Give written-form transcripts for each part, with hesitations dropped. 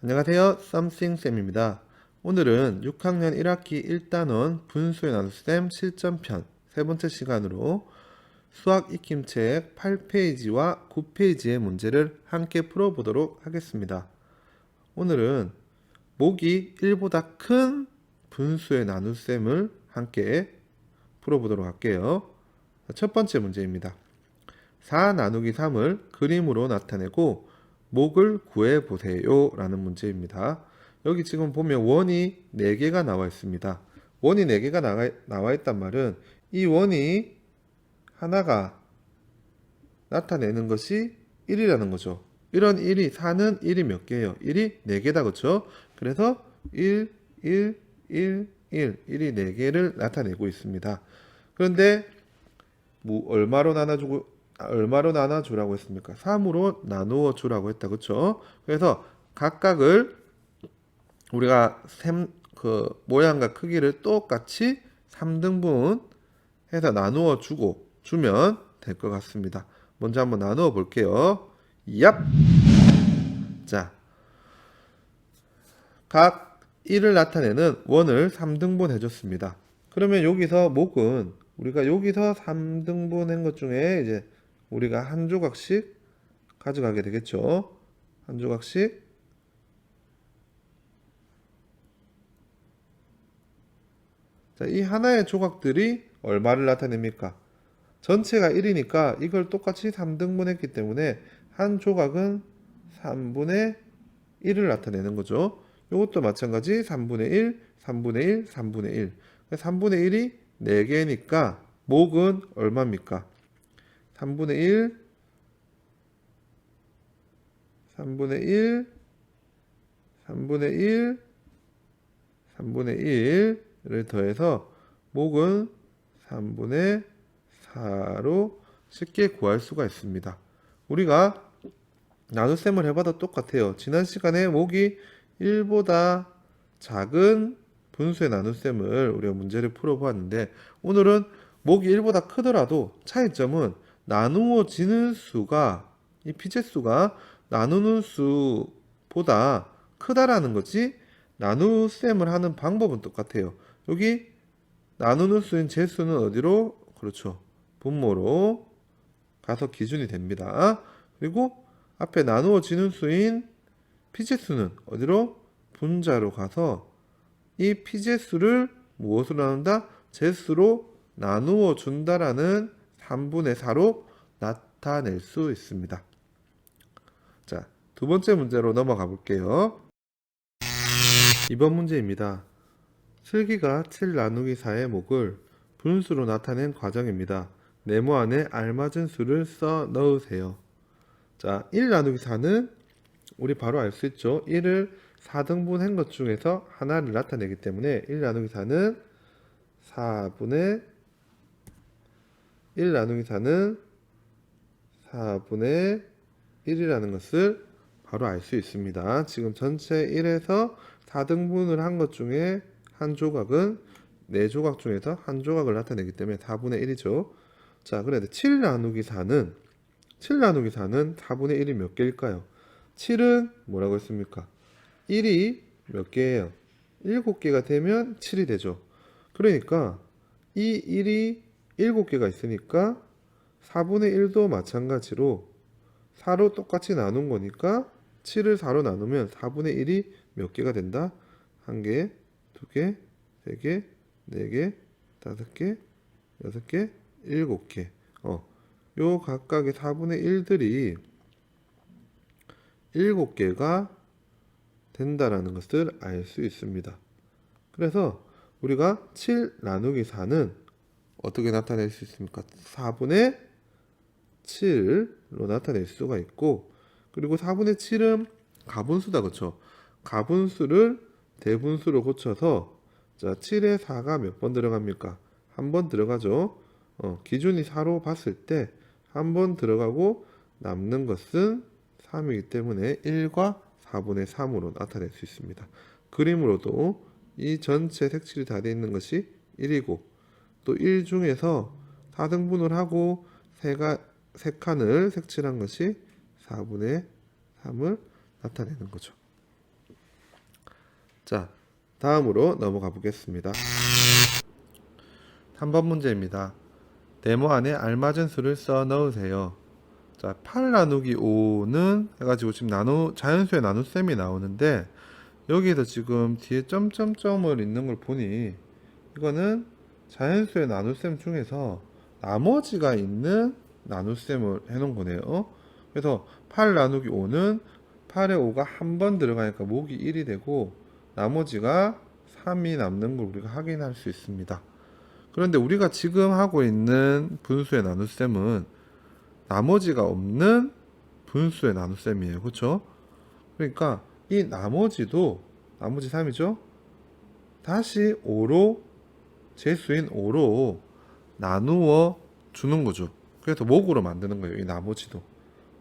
안녕하세요. 썸씽쌤입니다. 오늘은 6학년 1학기 1단원 분수의 나눗셈 실전편 세 번째 시간으로 수학 익힘책 8페이지와 9페이지의 문제를 함께 풀어보도록 하겠습니다. 오늘은 목이 1보다 큰 분수의 나눗셈을 함께 풀어보도록 할게요. 첫 번째 문제입니다. 4 나누기 3을 그림으로 나타내고 목을 구해보세요 라는 문제입니다. 여기 지금 보면 원이 4개가 나와 있습니다. 원이 4개가 나와 있단 말은 이 원이 하나가 나타내는 것이 1이라는 거죠. 이런 1이 4는 1이 몇 개예요? 1이 4개다 그렇죠? 그래서 1, 1, 1, 1이 4개를 나타내고 있습니다. 그런데 얼마로 나눠주라고 했습니까? 3으로 나누어 주라고 했다. 그쵸? 그래서 각각을 우리가 모양과 크기를 똑같이 3등분 해서 나누어 주면 될 것 같습니다. 먼저 한번 나누어 볼게요. 얍! 자, 각 1을 나타내는 원을 3등분 해줬습니다. 그러면 여기서 목은 우리가 여기서 3등분 한 것 중에 이제 우리가 한 조각씩 가져가게 되겠죠. 한 조각씩. 자, 이 하나의 조각들이 얼마를 나타냅니까? 전체가 1이니까 이걸 똑같이 3등분 했기 때문에 한 조각은 3분의 1을 나타내는 거죠. 이것도 마찬가지 3분의 1, 3분의 1, 3분의 1. 3분의 1이 4개니까 목은 얼마입니까? 3분의 1, 3분의 1, 3분의 1, 3분의 1을 더해서 목은 3분의 4로 쉽게 구할 수가 있습니다. 우리가 나눗셈을 해봐도 똑같아요. 지난 시간에 목이 1보다 작은 분수의 나눗셈을 우리가 문제를 풀어보았는데 오늘은 목이 1보다 크더라도 차이점은 나누어지는 수가 이 피제수가 나누는 수보다 크다라는 거지 나눗셈을 하는 방법은 똑같아요. 여기 나누는 수인 제수는 어디로? 그렇죠. 분모로 가서 기준이 됩니다. 그리고 앞에 나누어지는 수인 피제수는 어디로? 분자로 가서 이 피제수를 무엇으로 나눈다? 제수로 나누어 준다라는 3분의 4로 나타낼 수 있습니다. 자, 두 번째 문제로 넘어가 볼게요. 이번 문제입니다. 슬기가 7 나누기 4의 목을 분수로 나타낸 과정입니다. 네모 안에 알맞은 수를 써 넣으세요. 자, 1 나누기 4는 우리 바로 알 수 있죠. 1을 4등분 한 것 중에서 하나를 나타내기 때문에 1 나누기 4는 4분의 1 나누기 4는 4분의 1이라는 것을 바로 알 수 있습니다. 지금 전체 1에서 4등분을 한 것 중에 한 조각은 4조각 중에서 한 조각을 나타내기 때문에 4분의 1이죠. 자, 그런데 7 나누기 4는 4분의 1이 몇 개일까요? 7은 뭐라고 했습니까? 1이 몇 개예요? 7개가 되면 7이 되죠. 그러니까 이 1이 7개가 있으니까 4분의 1도 마찬가지로 4로 똑같이 나눈 거니까 7을 4로 나누면 4분의 1이 몇 개가 된다? 1개, 2개, 3개, 4개, 5개, 6개, 7개. 요 각각의 4분의 1들이 7개가 된다라는 것을 알 수 있습니다. 그래서 우리가 7 나누기 4는 어떻게 나타낼 수 있습니까? 4분의 7로 나타낼 수가 있고, 그리고 4분의 7은 가분수다, 그렇죠? 가분수를 대분수로 고쳐서 자, 7에 4가 몇 번 들어갑니까? 한 번 들어가죠. 기준이 4로 봤을 때 한 번 들어가고 남는 것은 3이기 때문에 1과 4분의 3으로 나타낼 수 있습니다. 그림으로도 이 전체 색칠이 다 되어 있는 것이 1이고 또 1 중에서 4등분을 하고 3칸을 색칠한 것이 4분의 3을 나타내는 거죠. 자, 다음으로 넘어가 보겠습니다. 3번 문제입니다. 네모 안에 알맞은 수를 써 넣으세요. 자, 8 나누기 5는 해가지고 지금 자연수의 나눗셈이 나오는데, 여기에서 지금 뒤에 점점점을 있는 걸 보니 이거는 자연수의 나눗셈 중에서 나머지가 있는 나눗셈을 해놓은 거네요. 그래서 8 나누기 5는 8에 5가 한 번 들어가니까 목이 1이 되고 나머지가 3이 남는 걸 우리가 확인할 수 있습니다. 그런데 우리가 지금 하고 있는 분수의 나눗셈은 나머지가 없는 분수의 나눗셈이에요. 그렇죠? 그러니까 이 나머지 3이죠? 다시 5로 제수인 5로 나누어 주는 거죠. 그래서 목으로 만드는 거예요. 이 나머지도.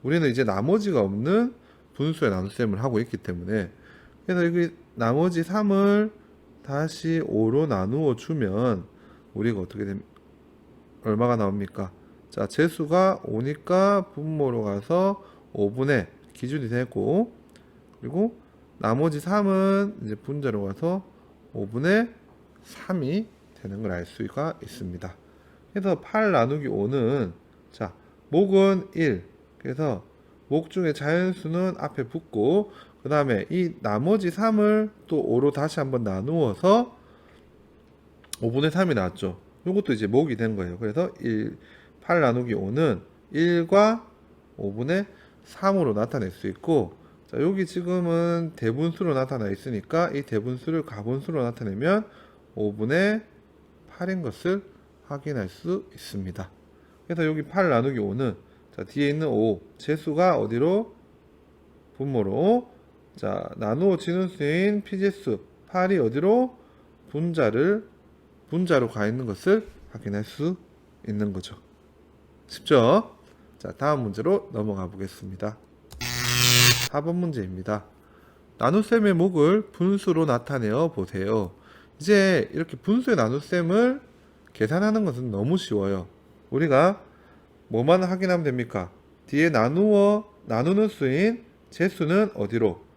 우리는 이제 나머지가 없는 분수의 나눗셈을 하고 있기 때문에, 그래서 여기 나머지 3을 다시 5로 나누어 주면 우리가 어떻게 됩니까? 얼마가 나옵니까? 자, 제수가 5니까 분모로 가서 5분의 기준이 되고, 그리고 나머지 3은 이제 분자로 가서 5분의 3이 되는 걸 알 수가 있습니다. 그래서 8 나누기 5는, 자, 목은 1. 그래서 목 중에 자연수는 앞에 붙고, 그 다음에 이 나머지 3을 또 5로 다시 한번 나누어서 5분의 3이 나왔죠. 이것도 이제 목이 된 거예요. 그래서 8 나누기 5는 1과 5분의 3으로 나타낼 수 있고, 자, 여기 지금은 대분수로 나타나 있으니까 이 대분수를 가분수로 나타내면 5분의 8인 것을 확인할 수 있습니다. 그래서 여기 8 나누기 5는, 자, 뒤에 있는 5, 제수가 어디로? 분모로. 자, 나누어 지는 수인 피제수 8이 어디로? 분자로 가 있는 것을 확인할 수 있는 거죠. 쉽죠? 자, 다음 문제로 넘어가 보겠습니다. 4번 문제입니다. 나눗셈의 목을 분수로 나타내어 보세요. 이제 이렇게 분수의 나눗셈을 계산하는 것은 너무 쉬워요. 우리가 뭐만 확인하면 됩니까? 뒤에 나누는 수인 제수는 어디로?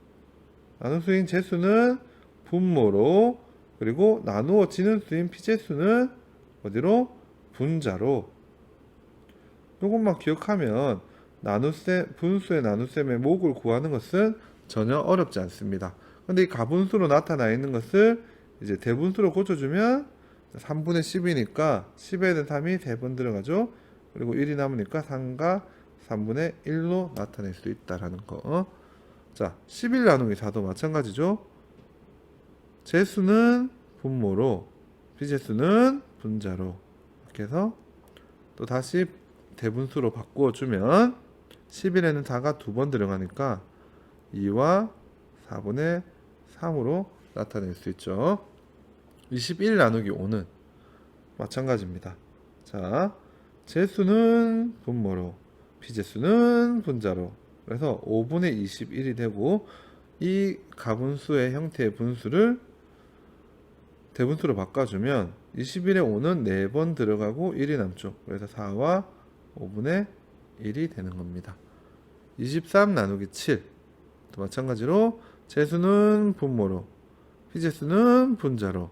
나누는 수인 제수는 분모로, 그리고 나누어지는 수인 피제수는 어디로? 분자로. 이것만 기억하면 분수의 나눗셈의 목을 구하는 것은 전혀 어렵지 않습니다. 근데 이 가분수로 나타나 있는 것을 이제 대분수로 고쳐주면 3분의 10이니까 10에는 3이 3번 들어가죠. 그리고 1이 남으니까 3과 3분의 1로 나타낼 수 있다라는 거. 자, 11 나누기 4도 마찬가지죠. 제수는 분모로, 비제수는 분자로. 이렇게 해서 또 다시 대분수로 바꾸어주면 11에는 4가 2번 들어가니까 2와 4분의 3으로 나타낼 수 있죠. 21 나누기 5는 마찬가지입니다. 자, 제수는 분모로, 비제수는 분자로. 그래서 5분의 21이 되고, 이 가분수의 형태의 분수를 대분수로 바꿔주면 21에 5는 4번 들어가고 1이 남죠. 그래서 4와 5분의 1이 되는 겁니다. 23 나누기 7, 또 마찬가지로 제수는 분모로, 피제수는 분자로.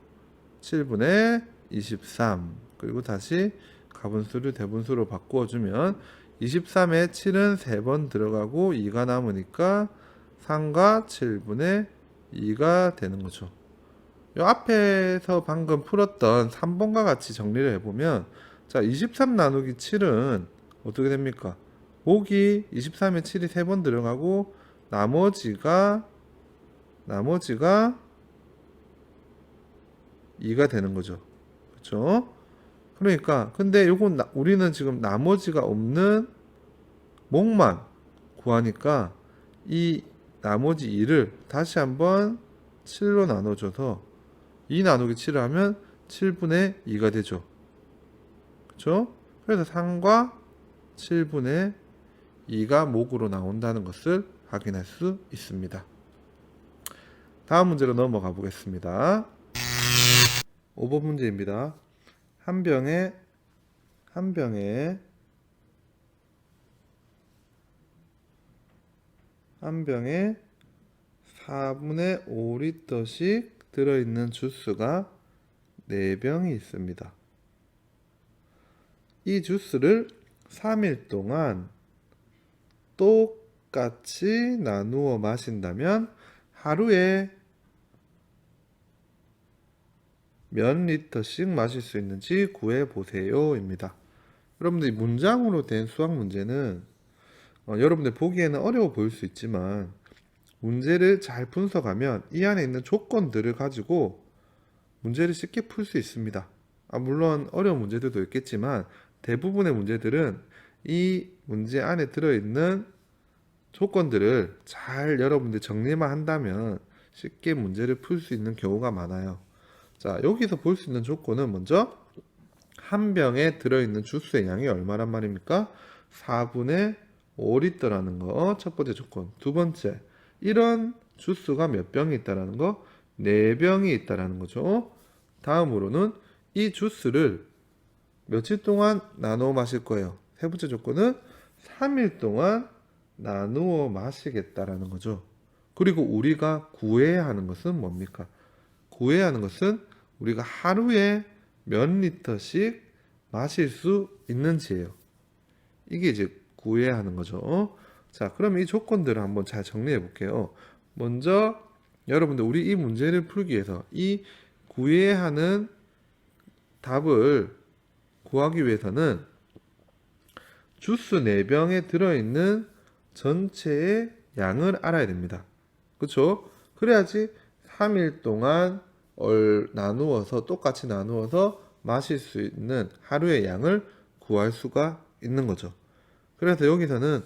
7분의 23, 그리고 다시 가분수를 대분수로 바꾸어주면 23에 7은 3번 들어가고 2가 남으니까 3과 7분의 2가 되는 거죠. 이 앞에서 방금 풀었던 3번과 같이 정리를 해보면, 자, 23 나누기 7은 어떻게 됩니까? 목이 23에 7이 3번 들어가고 나머지가 2가 되는 거죠. 그렇죠? 그러니까 근데 요건 우리는 지금 나머지가 없는 목만 구하니까 이 나머지 2를 다시 한번 7로 나눠줘서 2 나누기 7을 하면 7분의 2가 되죠. 그렇죠? 그래서 3과 7분의 2가 목으로 나온다는 것을 확인할 수 있습니다. 다음 문제로 넘어가 보겠습니다. 5번 문제입니다. 한 병에 4 4분의 5리터씩 들어있는 주스가 4병이 있습니다. 이 주스를 3일 동안 똑같이 나누어 마신다면 하루에 몇 리터씩 마실 수 있는지 구해보세요 입니다. 여러분들 문장으로 된 수학 문제는 여러분들 보기에는 어려워 보일 수 있지만 문제를 잘 분석하면 이 안에 있는 조건들을 가지고 문제를 쉽게 풀 수 있습니다. 물론 어려운 문제들도 있겠지만 대부분의 문제들은 이 문제 안에 들어있는 조건들을 잘 여러분들 정리만 한다면 쉽게 문제를 풀 수 있는 경우가 많아요. 자, 여기서 볼 수 있는 조건은 먼저 한 병에 들어있는 주스의 양이 얼마란 말입니까? 4분의 5리터라는 거 첫 번째 조건. 두 번째, 이런 주스가 몇 병이 있다라는 거? 4병이 있다라는 거죠. 다음으로는 이 주스를 며칠 동안 나누어 마실 거예요. 세 번째 조건은 3일 동안 나누어 마시겠다라는 거죠. 그리고 우리가 구해야 하는 것은 뭡니까? 구해야 하는 것은 우리가 하루에 몇 리터씩 마실 수 있는지예요. 이게 이제 구해야 하는 거죠. 자, 그럼 이 조건들을 한번 잘 정리해 볼게요. 먼저 여러분들 우리 이 문제를 풀기 위해서 이 구해야 하는 답을 구하기 위해서는 주스 4병에 들어있는 전체의 양을 알아야 됩니다. 그렇죠? 그래야지 3일 동안 나누어서 똑같이 나누어서 마실 수 있는 하루의 양을 구할 수가 있는 거죠. 그래서 여기서는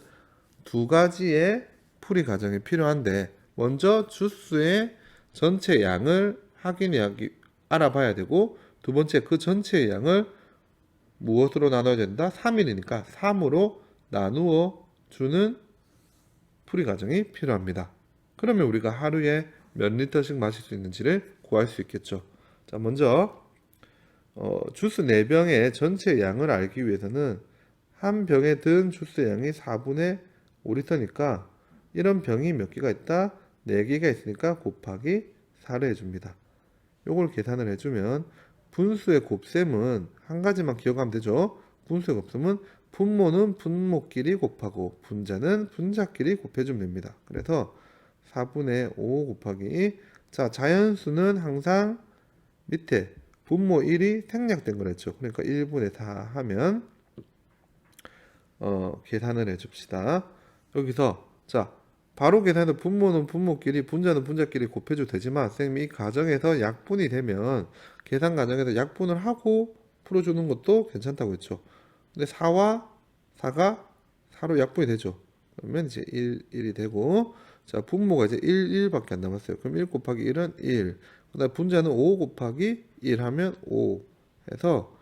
두 가지의 풀이 과정이 필요한데 먼저 주스의 전체 양을 알아봐야 되고 두 번째 그 전체의 양을 무엇으로 나눠야 된다? 3일이니까 3으로 나누어 주는 풀이 과정이 필요합니다. 그러면 우리가 하루에 몇 리터씩 마실 수 있는지를 구할 수 있겠죠. 자, 먼저 주스 4병의 전체 양을 알기 위해서는 한 병에 든 주스의 양이 4분의 5리터니까 이런 병이 몇 개가 있다? 4개가 있으니까 곱하기 4를 해줍니다. 요걸 계산을 해주면 분수의 곱셈은 한 가지만 기억하면 되죠. 분수의 곱셈은 분모는 분모끼리 곱하고 분자는 분자끼리 곱해주면 됩니다. 그래서 4분의 5 곱하기 자, 자연수는 항상 밑에 분모 1이 생략된 거랬죠. 그러니까 1분의 4 하면 계산을 해줍시다. 여기서 자 바로 계산해서 분모는 분모끼리 분자는 분자끼리 곱해줘도 되지만 선생님이 이 과정에서 약분이 되면 계산 과정에서 약분을 하고 풀어주는 것도 괜찮다고 했죠. 근데 4와 4가 4로 약분이 되죠. 그러면 이제 1이 되고 자 분모가 이제 1밖에 안 남았어요. 그럼 1 곱하기 1은 1. 그 다음 분자는 5 곱하기 1 하면 5 해서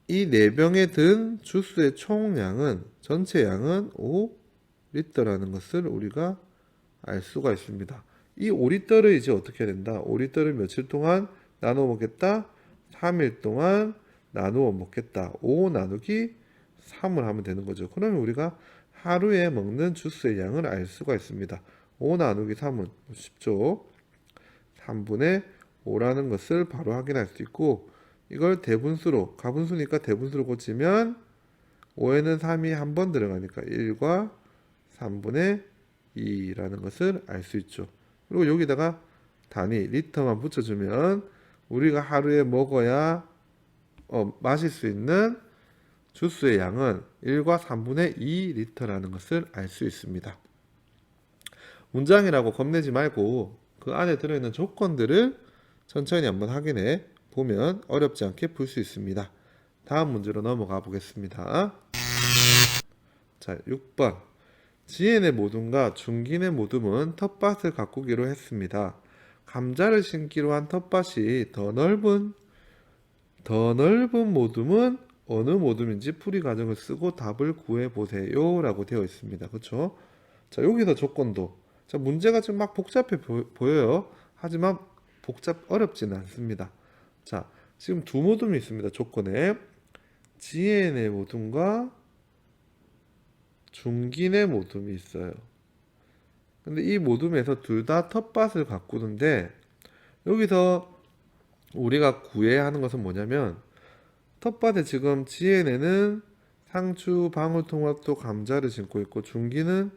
이 4병에 든 주스의 총량은 전체 양은 5리터라는 것을 우리가 알 수가 있습니다. 이 5리터를 이제 어떻게 해야 된다? 5리터를 며칠 동안 나누어 먹겠다? 3일 동안 나누어 먹겠다. 5 나누기 3을 하면 되는 거죠. 그러면 우리가 하루에 먹는 주스의 양을 알 수가 있습니다. 5 나누기 3은 쉽죠. 3분의 5라는 것을 바로 확인할 수 있고 이걸 대분수로 가분수니까 대분수로 고치면 5에는 3이 한 번 들어가니까 1과 3분의 2라는 것을 알 수 있죠. 그리고 여기다가 단위 리터만 붙여주면 우리가 하루에 먹어야 마실 수 있는 주스의 양은 1과 3분의 2리터라는 것을 알 수 있습니다. 문장이라고 겁내지 말고 그 안에 들어있는 조건들을 천천히 한번 확인해 보면 어렵지 않게 풀 수 있습니다. 다음 문제로 넘어가 보겠습니다. 자, 6번. 지엔의 모둠과 중긴의 모둠은 텃밭을 가꾸기로 했습니다. 감자를 심기로 한 텃밭이 더 넓은 모둠은 어느 모둠인지 풀이 과정을 쓰고 답을 구해보세요 라고 되어 있습니다. 그렇죠? 자, 여기서 조건도 자, 문제가 좀 막 복잡해 보여요. 하지만 어렵지는 않습니다. 자, 지금 두 모둠이 있습니다. 조건에 지엔의 모둠과 중긴의 모둠이 있어요. 근데 이 모둠에서 둘 다 텃밭을 가꾸는데 여기서 우리가 구해야 하는 것은 뭐냐면 텃밭에 지금 지혜네는 상추, 방울토마토, 감자를 심고 있고 중기는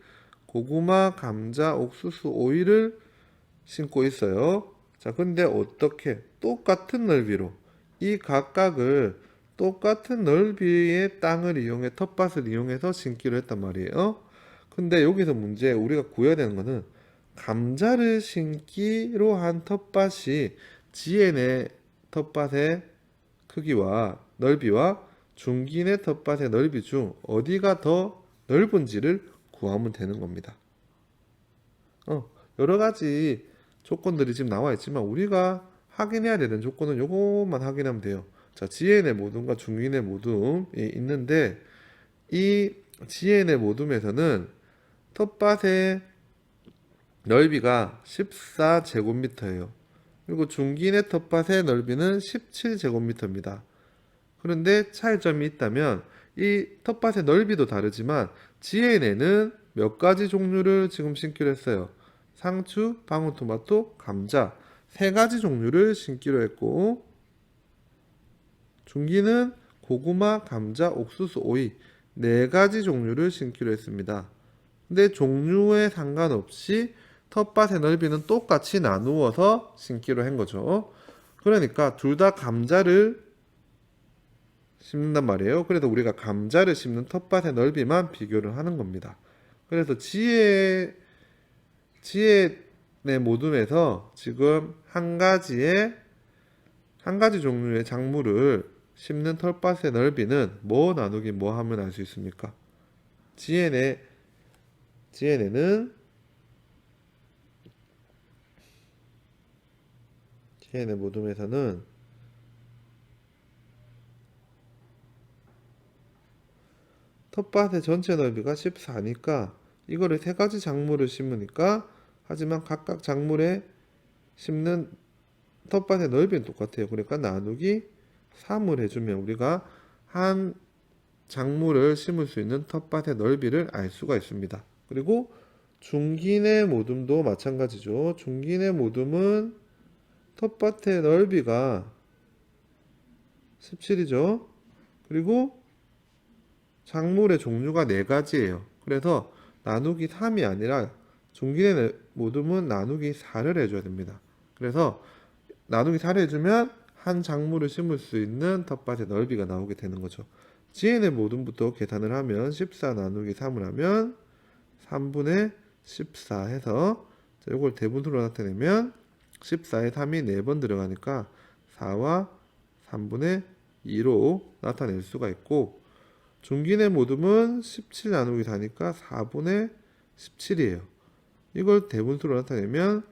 고구마, 감자, 옥수수, 오이를 심고 있어요. 자, 근데 어떻게 똑같은 넓이로 이 각각을 똑같은 넓이의 땅을 이용해 텃밭을 이용해서 심기로 했단 말이에요. 근데 여기서 문제 우리가 구해야 되는 거는 감자를 심기로 한 텃밭이 지혜네 텃밭의 크기와 넓이와 중기네 텃밭의 넓이 중 어디가 더 넓은지를 구하면 되는 겁니다. 여러 가지 조건들이 지금 나와 있지만 우리가 확인해야 되는 조건은 요것만 확인하면 돼요. 자, 지혜네 모둠과 중기네 모둠이 있는데 이 지혜네 모둠에서는 텃밭의 넓이가 14제곱미터예요. 그리고 중기네 텃밭의 넓이는 17제곱미터입니다. 그런데 차이점이 있다면 이 텃밭의 넓이도 다르지만 지혜네는 몇 가지 종류를 지금 심기로 했어요. 상추, 방울토마토, 감자 세 가지 종류를 심기로 했고 중기는 고구마, 감자, 옥수수, 오이 네 가지 종류를 심기로 했습니다. 근데 종류에 상관없이 텃밭의 넓이는 똑같이 나누어서 심기로 한 거죠. 그러니까 둘 다 감자를 심는단 말이에요. 그래서 우리가 감자를 심는 텃밭의 넓이만 비교를 하는 겁니다. 그래서 지혜의 모둠에서 지금 한 가지 종류의 작물을 심는 텃밭의 넓이는 뭐 나누기 뭐 하면 알 수 있습니까? 지혜네는 지혜네 모둠에서는 텃밭의 전체 넓이가 14니까 이거를 세 가지 작물을 심으니까 하지만 각각 작물에 심는 텃밭의 넓이는 똑같아요. 그러니까 나누기 3을 해주면 우리가 한 작물을 심을 수 있는 텃밭의 넓이를 알 수가 있습니다. 그리고 중기네 모둠도 마찬가지죠. 중기네 모둠은 텃밭의 넓이가 17이죠. 그리고 작물의 종류가 네 가지예요. 그래서 나누기 3이 아니라 중기네 모둠은 나누기 4를 해줘야 됩니다. 그래서 나누기 4를 해주면 한 작물을 심을 수 있는 텃밭의 넓이가 나오게 되는 거죠. 지혜네 모둠부터 계산을 하면 14 나누기 3을 하면 3분의 14 해서 이걸 대분수로 나타내면 14에 3이 4번 들어가니까 4와 3분의 2로 나타낼 수가 있고 중기네 모둠은 17 나누기 4니까 4분의 17이에요. 이걸 대분수로 나타내면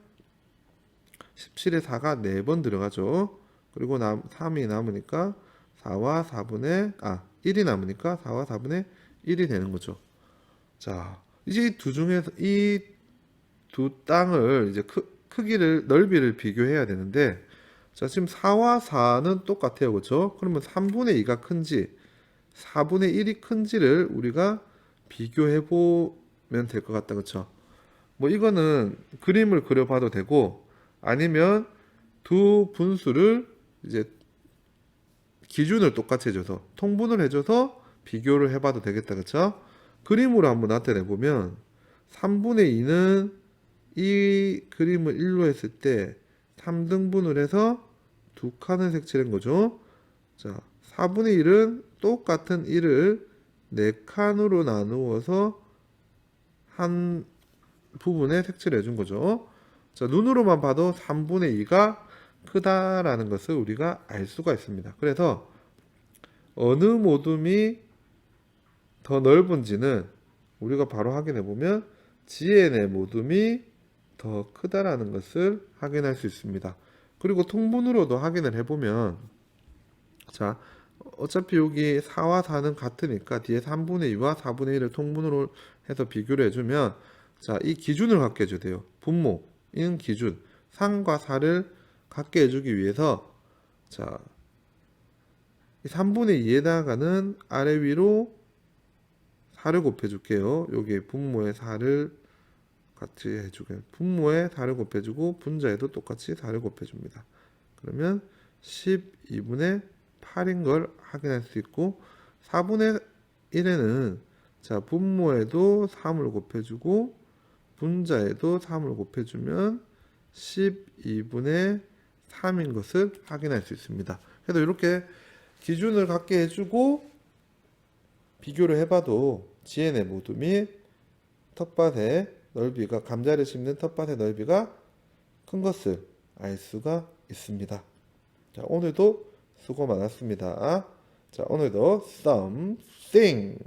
17에 4가 4번 들어가죠. 그리고 3이 남으니까 1이 남으니까 4와 4분의 1이 되는 거죠. 자, 이제 이 두 땅을 이제 크기를 넓이를 비교해야 되는데 자, 지금 4와 4는 똑같아요. 그렇죠? 그러면 3분의 2가 큰지 4분의 1이 큰지를 우리가 비교해 보면 될 것 같다. 그렇죠? 뭐 이거는 그림을 그려 봐도 되고 아니면 두 분수를 이제 기준을 똑같이 해줘서 통분을 해줘서 비교를 해봐도 되겠다. 그쵸? 그림으로 한번 나타내 보면 3분의 2는 이 그림을 1로 했을 때 3등분을 해서 두 칸을 색칠한 거죠. 자, 4분의 1은 똑같은 1을 4칸으로 나누어서 한 부분에 색칠해 준 거죠. 자, 눈으로만 봐도 3분의 2가 크다라는 것을 우리가 알 수가 있습니다. 그래서 어느 모둠이 더 넓은지는 우리가 바로 확인해 보면 지혜네 모둠이 더 크다라는 것을 확인할 수 있습니다. 그리고 통분으로도 확인을 해보면 자, 어차피 여기 4와 4는 같으니까 뒤에 3분의 2와 4분의 1을 통분으로 해서 비교를 해주면 자, 이 기준을 갖게 해줘야 돼요. 분모인 기준 3과 4를 갖게 해주기 위해서 자, 이 3분의 2에다가는 아래 위로 4를 곱해줄게요. 여기 분모에 4를 같이 해주게. 분모에 4를 곱해주고 분자에도 똑같이 4를 곱해줍니다. 그러면 12분의 8인 걸 확인할 수 있고 4분의 1에는 자 분모에도 3을 곱해주고 분자에도 3을 곱해주면 12분의 3인 것을 확인할 수 있습니다. 그래서 이렇게 기준을 갖게 해주고 비교를 해봐도 지혜네 모두 및 텃밭의 넓이가 감자를 심는 텃밭의 넓이가 큰 것을 알 수가 있습니다. 자, 오늘도 수고 많았습니다. 자, 오늘도 something